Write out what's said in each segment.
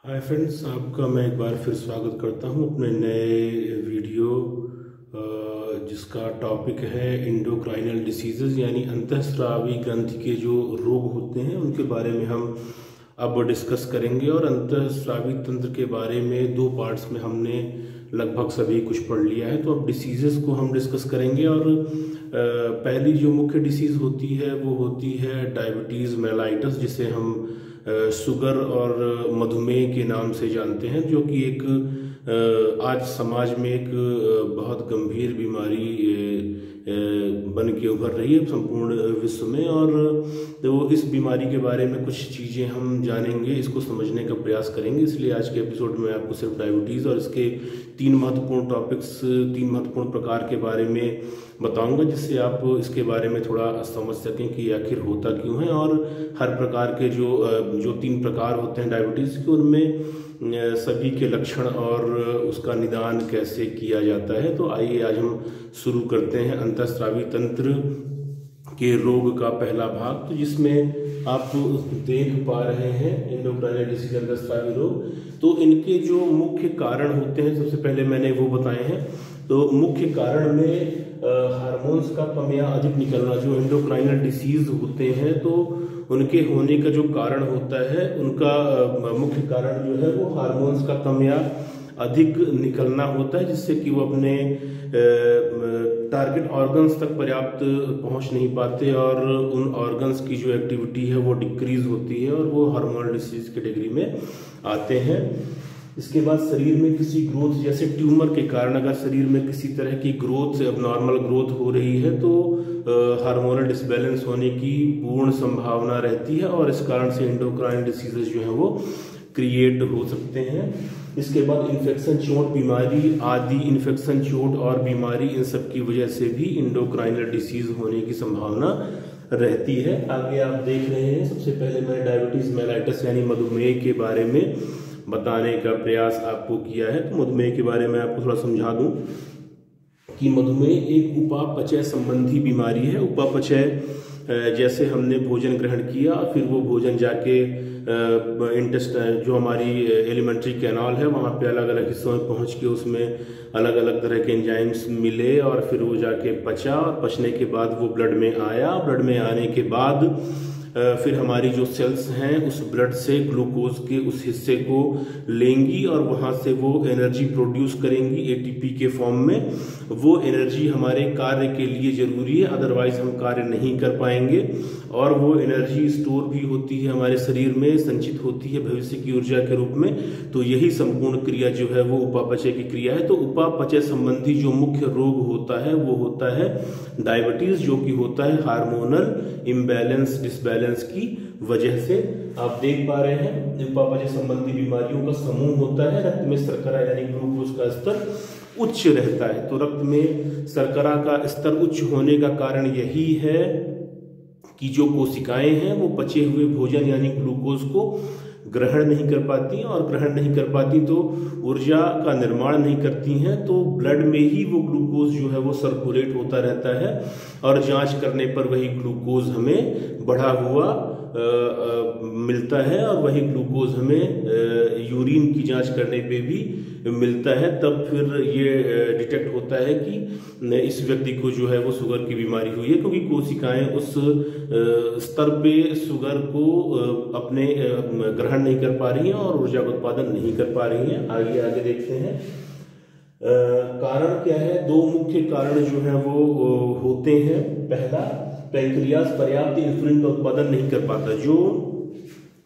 Hi friends, आपका मैं एक बार फिर स्वागत करता हूं अपने नए वीडियो जिसका टॉपिक है एंडोक्राइनल डिसीजेज यानी अंतःस्रावी ग्रंथि के जो रोग होते हैं उनके बारे में हम अब डिस्कस करेंगे। और अंतःस्रावी तंत्र के बारे में दो पार्ट्स में हमने लगभग सभी कुछ पढ़ लिया है, तो अब डिसीजेस को हम डिस्कस करेंगे। और पहली जो मुख्य डिसीज होती है वो होती है डायबिटीज़ मेलाइटस, जिसे हम शुगर और मधुमेह के नाम से जानते हैं, जो कि एक आज समाज में एक बहुत गंभीर बीमारी बन के उभर रही है संपूर्ण विश्व में। और तो इस बीमारी के बारे में कुछ चीज़ें हम जानेंगे, इसको समझने का प्रयास करेंगे। इसलिए आज के एपिसोड में आपको सिर्फ डायबिटीज़ और इसके तीन महत्वपूर्ण प्रकार के बारे में बताऊंगा, जिससे आप इसके बारे में थोड़ा समझ सकें कि आखिर होता क्यों है। और हर प्रकार के जो तीन प्रकार होते हैं डायबिटीज़ के, उनमें सभी के लक्षण और उसका निदान कैसे किया जाता है। तो आइए आज हम शुरू करते हैं अंतःस्रावी तंत्र के रोग का पहला भाग, तो जिसमें आप देख पा रहे हैं एंडोक्राइनल डिसीज अंतःस्रावी रोग। तो इनके जो मुख्य कारण होते हैं, सबसे पहले मैंने वो बताए हैं। तो मुख्य कारण में हार्मोन्स का कम या अधिक निकलना, जो एंडोक्राइनल डिसीज होते हैं तो उनके होने का जो कारण होता है, उनका मुख्य कारण जो है वो हार्मोन्स का कम या अधिक निकलना होता है, जिससे कि वो अपने टारगेट ऑर्गन्स तक पर्याप्त पहुंच नहीं पाते और उन ऑर्गन्स की जो एक्टिविटी है वो डिक्रीज होती है और वो हार्मोनल डिसीज कैटेगरी में आते हैं। इसके बाद शरीर में किसी ग्रोथ, जैसे ट्यूमर के कारण अगर शरीर में किसी तरह की ग्रोथ, एबनॉर्मल ग्रोथ हो रही है, तो हार्मोनल डिसबैलेंस होने की पूर्ण संभावना रहती है और इस कारण से एंडोक्राइन डिसीजेज जो है वो क्रिएट हो सकते हैं। इसके बाद इन्फेक्शन, चोट, बीमारी आदि, इन्फेक्शन, चोट और बीमारी, इन सब की वजह से भी एंडोक्राइनल डिसीज होने की संभावना रहती है। आगे आप देख रहे हैं, सबसे पहले मैंने डायबिटीज मेलाइटस यानी मधुमेह के बारे में बताने का प्रयास आपको किया है। तो मधुमेह के बारे में आपको थोड़ा समझा दूं कि मधुमेह एक उपापचय संबंधी बीमारी है। उपापचय जैसे हमने भोजन ग्रहण किया, फिर वो भोजन जाके इंटेस्टाइन, जो हमारी एलिमेंट्री कैनाल है, वहाँ पे अलग अलग हिस्सों में पहुँच के उसमें अलग अलग तरह के एंजाइम्स मिले और फिर वो जाके पचा, और पचने के बाद वो ब्लड में आया। ब्लड में आने के बाद फिर हमारी जो सेल्स हैं उस ब्लड से ग्लूकोज के उस हिस्से को लेंगी और वहाँ से वो एनर्जी प्रोड्यूस करेंगी एटीपी के फॉर्म में। वो एनर्जी हमारे कार्य के लिए जरूरी है, अदरवाइज हम कार्य नहीं कर पाएंगे। और वो एनर्जी स्टोर भी होती है हमारे शरीर में, संचित होती है भविष्य की ऊर्जा के रूप में। तो यही संपूर्ण क्रिया जो है वो उपापचय की क्रिया है। तो उपापचय संबंधी जो मुख्य रोग होता है वो होता है डायबिटीज, जो कि होता है हार्मोनल इम्बैलेंस, डिसबैलेंस की वजह से। आप देख पा रहे हैं उपापचय संबंधी बीमारियों का समूह होता है। रक्त में शर्करा यानी ग्लूकोज का स्तर उच्च रहता है। तो रक्त में शर्करा का स्तर उच्च होने का कारण यही है कि जो कोशिकाएं हैं वो पचे हुए भोजन यानी ग्लूकोज को ग्रहण नहीं कर पाती, और ग्रहण नहीं कर पाती तो ऊर्जा का निर्माण नहीं करती हैं। तो ब्लड में ही वो ग्लूकोज जो है वो सर्कुलेट होता रहता है और जांच करने पर वही ग्लूकोज हमें बढ़ा हुआ मिलता है, और वही ग्लूकोज हमें यूरिन की जांच करने पे भी मिलता है। तब फिर ये डिटेक्ट होता है कि इस व्यक्ति को जो है वो शुगर की बीमारी हुई है, क्योंकि कोशिकाएं उस स्तर पे शुगर को अपने ग्रहण नहीं कर पा रही हैं और ऊर्जा का उत्पादन नहीं कर पा रही हैं। आगे देखते हैं कारण क्या है। दो मुख्य कारण जो है वो होते हैं। पहला, पैंक्रियाज पर्याप्त इंसुलिन का उत्पादन नहीं कर पाता। जो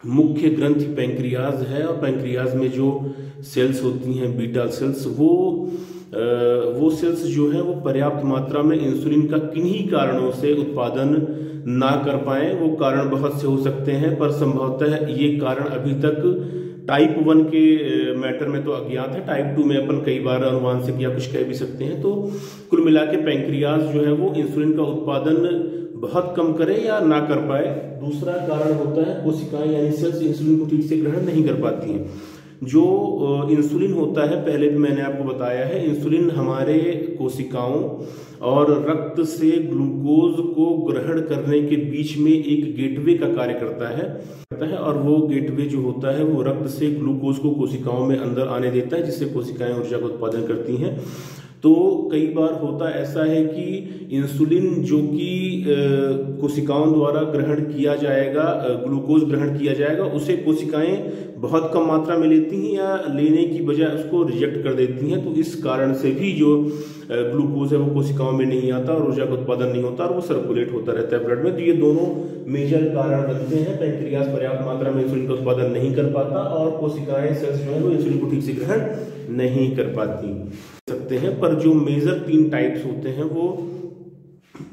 मुख्य ग्रंथि पैंक्रियाज है, और पैंक्रियाज में जो सेल्स होती हैं बीटा सेल्स, वो सेल्स जो है वो पर्याप्त मात्रा में इंसुलिन का किन्हीं कारणों से उत्पादन ना कर पाए। वो कारण बहुत से हो सकते हैं, पर संभवतः ये कारण अभी तक टाइप 1 के मैटर में तो अज्ञात है। टाइप 2 में अपन कई बार अनुवांशिक या कुछ कह भी सकते हैं। तो कुल मिला के पैंक्रियाज जो है वो इंसुलिन का उत्पादन बहुत कम करे या ना कर पाए। दूसरा कारण होता है कोशिकाएं यानी सेल्स इंसुलिन को ठीक से ग्रहण नहीं कर पाती हैं। जो इंसुलिन होता है, पहले भी मैंने आपको बताया है, इंसुलिन हमारे कोशिकाओं और रक्त से ग्लूकोज को ग्रहण करने के बीच में एक गेटवे का कार्य करता है और वो गेटवे जो होता है वो रक्त से ग्लूकोज को कोशिकाओं में अंदर आने देता है, जिससे कोशिकाएं ऊर्जा का उत्पादन करती हैं। तो कई बार होता ऐसा है कि इंसुलिन जो कि कोशिकाओं द्वारा ग्रहण किया जाएगा, ग्लूकोज ग्रहण किया जाएगा, उसे कोशिकाएं बहुत कम मात्रा में लेती हैं या लेने की बजाय उसको रिजेक्ट कर देती हैं। तो इस कारण से भी जो ग्लूकोज है वो कोशिकाओं में नहीं आता और ऊर्जा का उत्पादन नहीं होता और वो सर्कुलेट होता रहता है ब्लड में। तो ये दोनों मेजर कारण बनते हैं। पैंक्रियास पर्याप्त मात्रा में इंसुलिन का उत्पादन नहीं कर पाता और कोशिकाएं सेल्स जो है वो इंसुलिन को ठीक से ग्रहण नहीं कर पाती सकते हैं। पर जो मेजर 3 टाइप्स होते हैं वो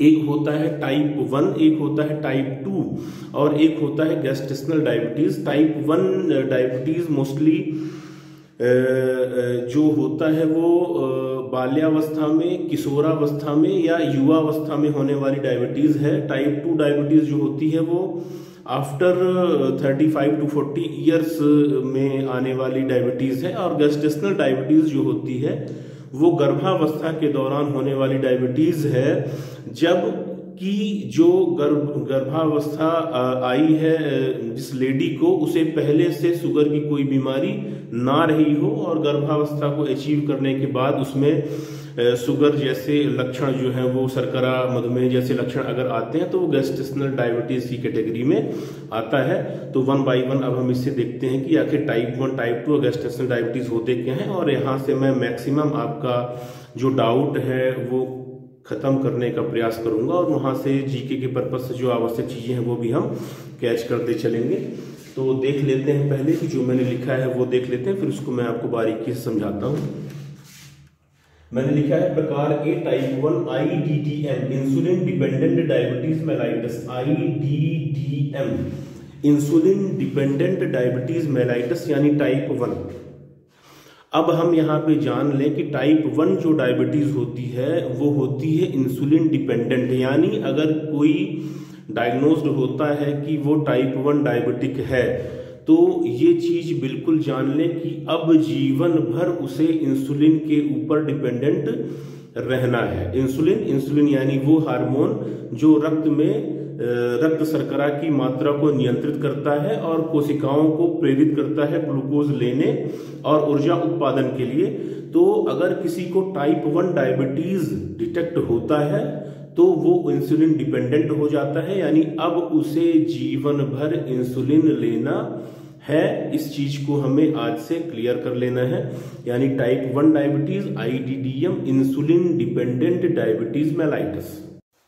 एक होता है टाइप 1, एक होता है टाइप 2 और एक होता है gestational diabetes. Type 1 diabetes mostly जो होता है वो बाल्यावस्था में, किशोरावस्था में या युवावस्था में होने वाली डायबिटीज है। टाइप 2 डायबिटीज जो होती है वो आफ्टर 35 to 40 ईयर्स में आने वाली डायबिटीज है। और गैस्ट्रेशनल डायबिटीज जो होती है वो गर्भावस्था के दौरान होने वाली डायबिटीज है, जब कि जो गर्भावस्था आई है जिस लेडी को, उसे पहले से शुगर की कोई बीमारी ना रही हो और गर्भावस्था को अचीव करने के बाद उसमें शुगर जैसे लक्षण जो है वो शर्करा, मधुमेह जैसे लक्षण अगर आते हैं तो वो गैस्ट्रेशनल डायबिटीज की कैटेगरी में आता है। तो 1 by 1 अब हम इससे देखते हैं कि आखिर टाइप 1, टाइप 2 और गैस्ट्रेशनल डायबिटीज होते क्या हैं। और यहाँ से मैं मैक्सिमम आपका जो डाउट है वो खत्म करने का प्रयास करूंगा और वहां से जीके के पर्पज से जो आवश्यक चीजें हैं वो भी हम कैच करते चलेंगे। तो देख लेते हैं पहले कि जो मैंने लिखा है वो देख लेते हैं, फिर उसको मैं आपको बारीकी से समझाता हूं। मैंने लिखा है प्रकार A type 1 IDDM insulin dependent diabetes mellitus. IDDM insulin dependent diabetes mellitus यानी टाइप 1। अब हम यहाँ पे जान लें कि टाइप 1 जो डायबिटीज होती है वो होती है इंसुलिन डिपेंडेंट, यानी अगर कोई डायग्नोज्ड होता है कि वो टाइप 1 डायबिटिक है तो ये चीज बिल्कुल जान लें कि अब जीवन भर उसे इंसुलिन के ऊपर डिपेंडेंट रहना है। इंसुलिन यानी वो हार्मोन जो रक्त में रक्त शर्करा की मात्रा को नियंत्रित करता है और कोशिकाओं को प्रेरित करता है ग्लूकोज लेने और ऊर्जा उत्पादन के लिए। तो अगर किसी को टाइप 1 डायबिटीज डिटेक्ट होता है तो वो इंसुलिन डिपेंडेंट हो जाता है, यानी अब उसे जीवन भर इंसुलिन लेना है। इस चीज को हमें आज से क्लियर कर लेना है। यानी type 1 diabetes IDDM insulin dependent diabetes mellitus.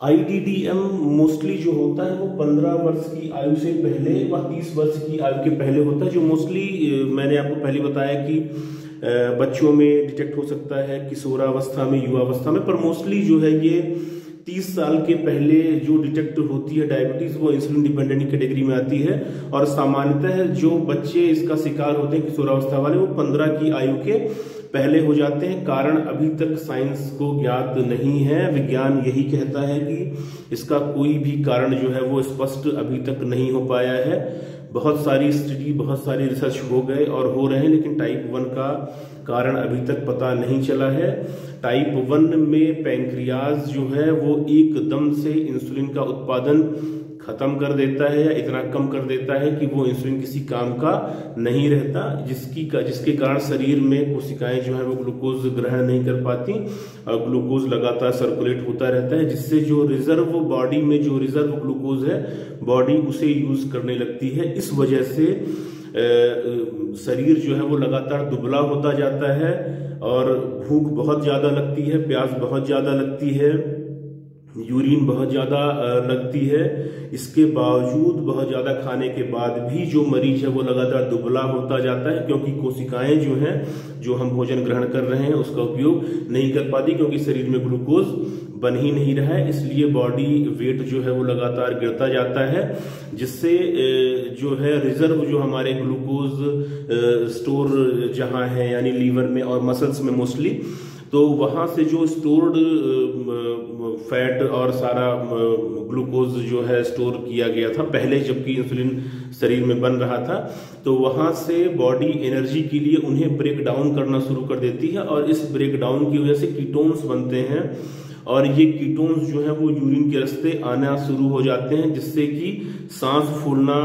IDDM mostly जो होता है वो 15 वर्ष की आयु से पहले व 30 वर्ष की आयु के पहले होता है, जो मोस्टली मैंने आपको पहले बताया कि बच्चों में डिटेक्ट हो सकता है, किशोरावस्था में, युवावस्था में, पर मोस्टली जो है ये 30 साल के पहले जो डिटेक्ट होती है डायबिटीज वो इंसुलिन डिपेंडेंट कैटेगरी में आती है। और सामान्यतः जो बच्चे इसका शिकार होते हैं किशोरावस्था वाले वो 15 की आयु के पहले हो जाते हैं। कारण अभी तक साइंस को ज्ञात नहीं है। विज्ञान यही कहता है कि इसका कोई भी कारण जो है वो स्पष्ट अभी तक नहीं हो पाया है। बहुत सारी स्टडी, बहुत सारी रिसर्च हो गए और हो रहे हैं, लेकिन टाइप 1 का कारण अभी तक पता नहीं चला है। टाइप 1 में पैंक्रियाज जो है वो एकदम से इंसुलिन का उत्पादन खत्म कर देता है या इतना कम कर देता है कि वो इंसुलिन किसी काम का नहीं रहता, जिसके कारण शरीर में कोशिकाएं जो है वो ग्लूकोज ग्रहण नहीं कर पाती और ग्लूकोज लगातार सर्कुलेट होता रहता है, जिससे जो रिजर्व बॉडी में जो रिजर्व ग्लूकोज है बॉडी उसे यूज करने लगती है। इस वजह से शरीर जो है वो लगातार दुबला होता जाता है और भूख बहुत ज्यादा लगती है, प्यास बहुत ज्यादा लगती है, यूरिन बहुत ज्यादा लगती है। इसके बावजूद बहुत ज्यादा खाने के बाद भी जो मरीज है वो लगातार दुबला होता जाता है, क्योंकि कोशिकाएं जो हैं, जो हम भोजन ग्रहण कर रहे हैं उसका उपयोग नहीं कर पाती, क्योंकि शरीर में ग्लूकोज बन ही नहीं रहा है। इसलिए बॉडी वेट जो है वो लगातार गिरता जाता है, जिससे जो है रिजर्व जो हमारे ग्लूकोज स्टोर जहां है यानी लीवर में और मसल्स में मोस्टली, तो वहाँ से जो स्टोर्ड फैट और सारा ग्लूकोज जो है स्टोर किया गया था पहले, जबकि इंसुलिन शरीर में बन रहा था, तो वहाँ से बॉडी एनर्जी के लिए उन्हें ब्रेक डाउन करना शुरू कर देती है, और इस ब्रेक डाउन की वजह से कीटोन्स बनते हैं, और ये कीटोन्स जो है वो यूरिन के रास्ते आना शुरू हो जाते हैं, जिससे कि सांस फूलना,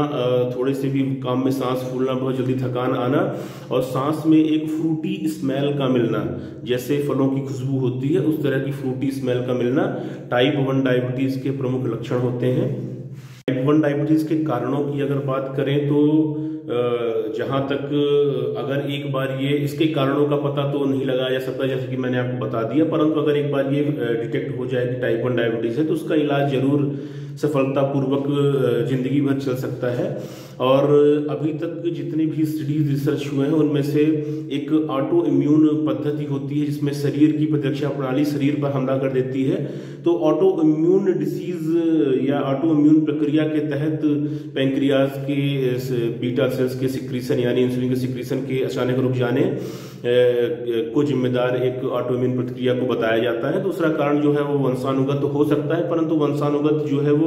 थोड़े से भी काम में सांस फूलना, बहुत जल्दी थकान आना, और सांस में एक फ्रूटी स्मेल का मिलना, जैसे फलों की खुशबू होती है उस तरह की फ्रूटी स्मेल का मिलना टाइप 1 डायबिटीज के प्रमुख लक्षण होते हैं। टाइप 1 डायबिटीज के कारणों की अगर बात करें तो जहाँ तक अगर एक बार ये इसके कारणों का पता तो नहीं लगाया जा सकता, जैसे कि मैंने आपको बता दिया, परंतु अगर एक बार ये डिटेक्ट हो जाए कि टाइप 1 डायबिटीज है तो उसका इलाज जरूर सफलतापूर्वक जिंदगी भर चल सकता है। और अभी तक जितने भी स्टडीज रिसर्च हुए हैं उनमें से एक ऑटो इम्यून पद्धति होती है जिसमें शरीर की प्रतिरक्षा प्रणाली शरीर पर हमला कर देती है। तो ऑटो इम्यून डिसीज या ऑटो इम्यून प्रक्रिया के तहत पैंक्रियाज के बीटा सेल्स के सिक्रीशन यानी इंसुलिन के सिक्रीशन के अचानक रुक जाने को जिम्मेदार एक ऑटो इम्यून प्रतिक्रिया को बताया जाता है। दूसरा कारण जो है वो वंशानुगत हो सकता है, परंतु वंशानुगत जो है वो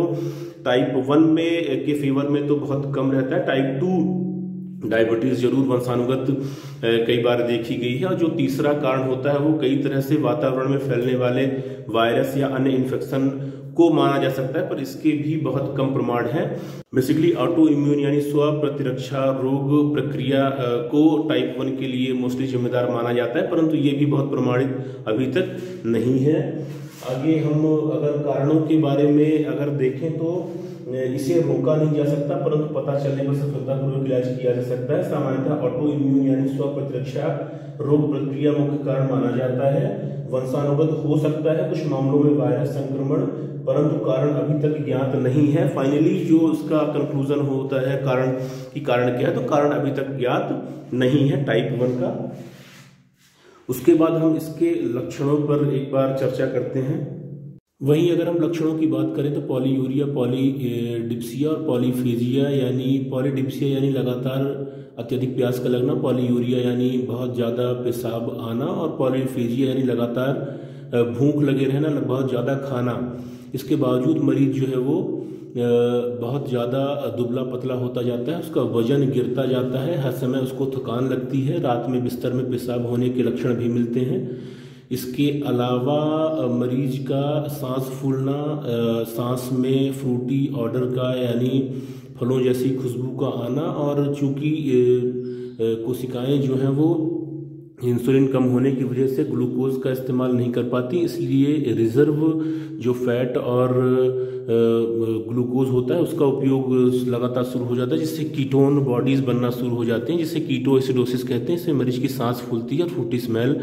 टाइप 1 में के फेवर में तो बहुत कम रहता है। टाइप 2 डायबिटीज जरूर वंशानुगत कई बार देखी गई है। और जो तीसरा कारण होता है वो कई तरह से वातावरण में फैलने वाले वायरस या अन्य इन्फेक्शन को माना जा सकता है, पर इसके भी बहुत कम प्रमाण है। बेसिकली ऑटो इम्यून यानी स्व प्रतिरक्षा रोग प्रक्रिया को टाइप 1 के लिए मोस्टली जिम्मेदार माना जाता है, परंतु ये भी बहुत प्रमाणित अभी तक नहीं है। आगे हम अगर कारणों के बारे में अगर देखें तो इसे रोका नहीं जा सकता, परंतु पता चलने पर सफलतापूर्वक इलाज किया जा सकता है। सामान्यतः ऑटो इम्यून यानी स्व प्रतिरक्षा रोग प्रक्रिया मुख्य कारण माना जाता है। वंशानुगत हो सकता है कुछ मामलों में वायरस संक्रमण, परंतु कारण अभी तक ज्ञात नहीं है। फाइनली जो उसका कंक्लूजन होता है कारण क्या है, तो कारण अभी तक ज्ञात नहीं है टाइप 1 का। उसके बाद हम इसके लक्षणों पर एक बार चर्चा करते हैं। वहीं अगर हम लक्षणों की बात करें तो पॉलीयूरिया, पॉलीडिप्सिया और पॉलीफेजिया यानी पॉलीडिप्सिया यानी लगातार अत्यधिक प्यास का लगना, पॉलीयूरिया यानी बहुत ज़्यादा पेशाब आना, और पॉलीफेजिया यानी लगातार भूख लगे रहना, बहुत ज़्यादा खाना। इसके बावजूद मरीज जो है वो बहुत ज़्यादा दुबला पतला होता जाता है, उसका वजन गिरता जाता है, हर समय उसको थकान लगती है, रात में बिस्तर में पेशाब होने के लक्षण भी मिलते हैं। इसके अलावा मरीज का सांस फूलना, सांस में फ्रूटी ऑर्डर का यानी फलों जैसी खुशबू का आना, और चूंकि कोशिकाएं जो हैं वो इंसुलिन कम होने की वजह से ग्लूकोज का इस्तेमाल नहीं कर पाती, इसलिए रिजर्व जो फैट और ग्लूकोज होता है उसका उपयोग लगातार शुरू हो जाता है, जिससे कीटोन बॉडीज बनना शुरू हो जाते हैं, जिससे कीटोएसिडोसिस कहते हैं। इससे मरीज की सांस फूलती है और फ्रूटी स्मेल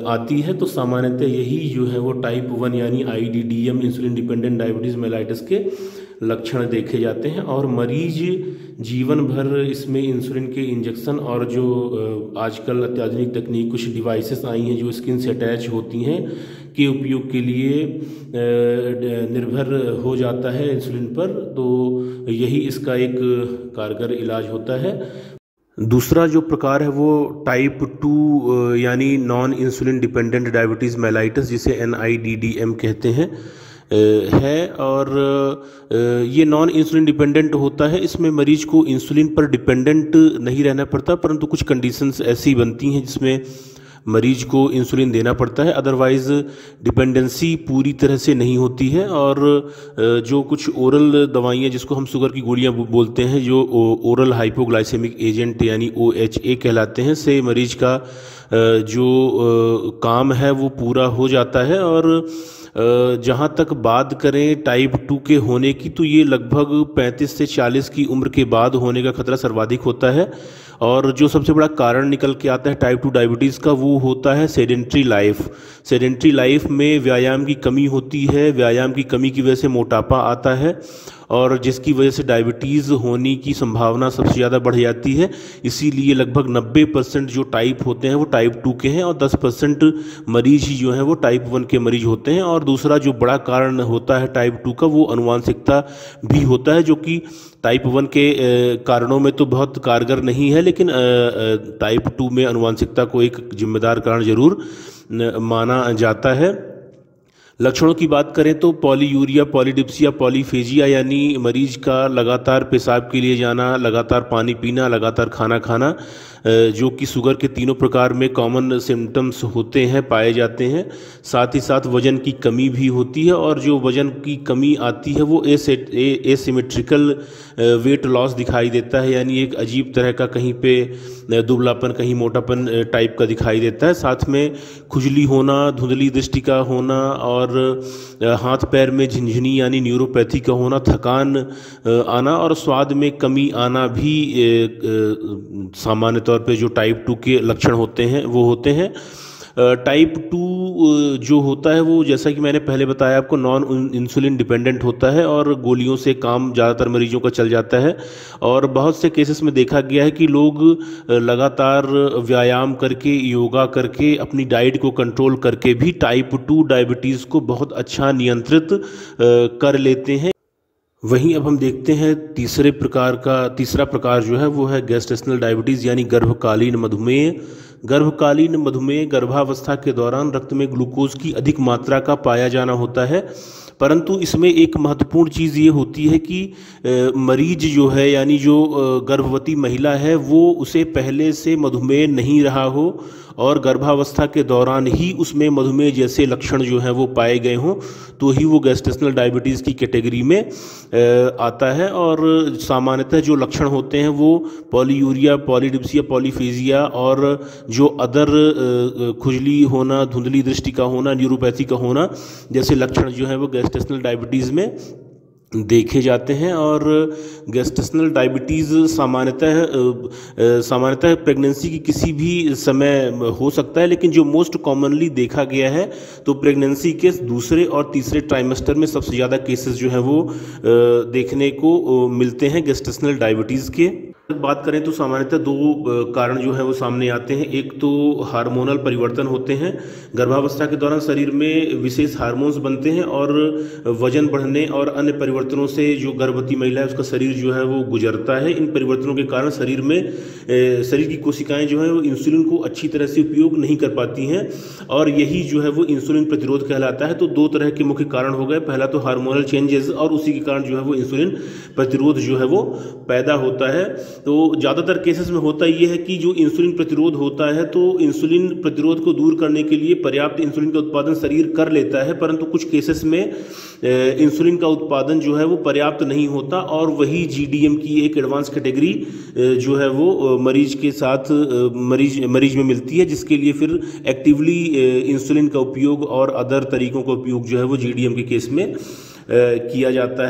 आती है। तो सामान्यतः यही जो है वो टाइप 1 यानी IDDM insulin dependent diabetes mellitus के लक्षण देखे जाते हैं। और मरीज जीवन भर इसमें इंसुलिन के इंजेक्शन और जो आजकल अत्याधुनिक तकनीक कुछ डिवाइसेस आई हैं जो स्किन से अटैच होती हैं के उपयोग के लिए निर्भर हो जाता है इंसुलिन पर। तो यही इसका एक कारगर इलाज होता है। दूसरा जो प्रकार है वो टाइप 2 यानी non insulin dependent diabetes mellitus, जिसे NIDDM कहते हैं है। और ये नॉन इंसुलिन डिपेंडेंट होता है। इसमें मरीज को इंसुलिन पर डिपेंडेंट नहीं रहना पड़ता, परंतु कुछ कंडीशंस ऐसी बनती हैं जिसमें मरीज को इंसुलिन देना पड़ता है, अदरवाइज़ डिपेंडेंसी पूरी तरह से नहीं होती है। और जो कुछ ओरल दवाइयाँ जिसको हम शुगर की गोलियाँ बोलते हैं, जो ओरल हाइपोग्लाइसेमिक एजेंट यानी OHA कहलाते हैं, से मरीज का जो काम है वो पूरा हो जाता है। और जहाँ तक बात करें टाइप 2 के होने की, तो ये लगभग 35 से 40 की उम्र के बाद होने का खतरा सर्वाधिक होता है। और जो सबसे बड़ा कारण निकल के आता है टाइप 2 डायबिटीज़ का वो होता है सेडेंट्री लाइफ। सेडेंट्री लाइफ में व्यायाम की कमी होती है, व्यायाम की कमी की वजह से मोटापा आता है, और जिसकी वजह से डायबिटीज़ होने की संभावना सबसे ज़्यादा बढ़ जाती है। इसीलिए लगभग 90% जो टाइप होते हैं वो टाइप 2 के हैं, और 10% मरीज ही जो हैं वो टाइप 1 के मरीज होते हैं। और दूसरा जो बड़ा कारण होता है टाइप 2 का वो अनुवांशिकता भी होता है, जो कि टाइप 1 के कारणों में तो बहुत कारगर नहीं है, लेकिन टाइप 2 में आनुवांशिकता को एक जिम्मेदार कारण जरूर माना जाता है। लक्षणों की बात करें तो पॉलीयूरिया, पॉलीडिप्सिया, पॉलीफेजिया यानी मरीज का लगातार पेशाब के लिए जाना, लगातार पानी पीना, लगातार खाना खाना, जो कि शुगर के तीनों प्रकार में कॉमन सिम्टम्स होते हैं, पाए जाते हैं। साथ ही साथ वज़न की कमी भी होती है, और जो वज़न की कमी आती है वो एसिमेट्रिकल वेट लॉस दिखाई देता है, यानी एक अजीब तरह का कहीं पे दुबलापन, कहीं मोटापन टाइप का दिखाई देता है। साथ में खुजली होना, धुंधली दृष्टि का होना, और हाथ पैर में झिनझिनी यानी न्यूरोपैथी का होना, थकान आना और स्वाद में कमी आना भी सामान्य तौर पे जो टाइप 2 के लक्षण होते हैं वो होते हैं। टाइप 2 जो होता है वो, जैसा कि मैंने पहले बताया आपको, नॉन इंसुलिन डिपेंडेंट होता है और गोलियों से काम ज़्यादातर मरीजों का चल जाता है। और बहुत से केसेस में देखा गया है कि लोग लगातार व्यायाम करके, योगा करके, अपनी डाइट को कंट्रोल करके भी टाइप 2 डायबिटीज़ को बहुत अच्छा नियंत्रित कर लेते हैं। वहीं अब हम देखते हैं तीसरा प्रकार जो है वो है गेस्टेशनल डायबिटीज़ यानी गर्भकालीन मधुमेह। गर्भकालीन मधुमेह गर्भावस्था के दौरान रक्त में ग्लूकोज की अधिक मात्रा का पाया जाना होता है, परंतु इसमें एक महत्वपूर्ण चीज़ ये होती है कि मरीज जो है, यानी जो गर्भवती महिला है, वो उसे पहले से मधुमेह नहीं रहा हो और गर्भावस्था के दौरान ही उसमें मधुमेह जैसे लक्षण जो हैं वो पाए गए हों, तो ही वो गेस्टेशनल डायबिटीज़ की कैटेगरी में आता है। और सामान्यतः जो लक्षण होते हैं वो पॉलीयूरिया, पॉलीडिप्सिया, पॉलीफेजिया और जो अदर खुजली होना, धुंधली दृष्टि का होना, न्यूरोपैथी का होना जैसे लक्षण जो है वो गेस्टेशनल डायबिटीज़ में देखे जाते हैं। और गेस्टेशनल डायबिटीज़ सामान्यतः प्रेगनेंसी की किसी भी समय हो सकता है, लेकिन जो मोस्ट कॉमनली देखा गया है तो प्रेगनेंसी के दूसरे और तीसरे ट्राइमेस्टर में सबसे ज़्यादा केसेस जो हैं वो देखने को मिलते हैं गेस्टेशनल डायबिटीज़ के। बात करें तो सामान्यतः दो कारण जो है वो सामने आते हैं। एक तो हार्मोनल परिवर्तन होते हैं, गर्भावस्था के दौरान शरीर में विशेष हार्मोन्स बनते हैं और वजन बढ़ने और अन्य परिवर्तनों से जो गर्भवती महिला है उसका शरीर जो है वो गुजरता है। इन परिवर्तनों के कारण शरीर की कोशिकाएं जो है वो इंसुलिन को अच्छी तरह से उपयोग नहीं कर पाती हैं, और यही जो है वो इंसुलिन प्रतिरोध कहलाता है। तो दो तरह के मुख्य कारण हो गए, पहला तो हार्मोनल चेंजेस, और उसी के कारण जो है वो इंसुलिन प्रतिरोध जो है वो पैदा होता है। तो ज़्यादातर केसेस में होता ये है कि जो इंसुलिन प्रतिरोध होता है, तो इंसुलिन प्रतिरोध को दूर करने के लिए पर्याप्त इंसुलिन का उत्पादन शरीर कर लेता है, परंतु कुछ केसेस में इंसुलिन का उत्पादन जो है वो पर्याप्त नहीं होता, और वही जीडीएम की एक एडवांस कैटेगरी जो है वो मरीज में मिलती है, जिसके लिए फिर एक्टिवली इंसुलिन का उपयोग और अदर तरीकों का उपयोग जो है वो जीडीएम के केस में किया जाता है।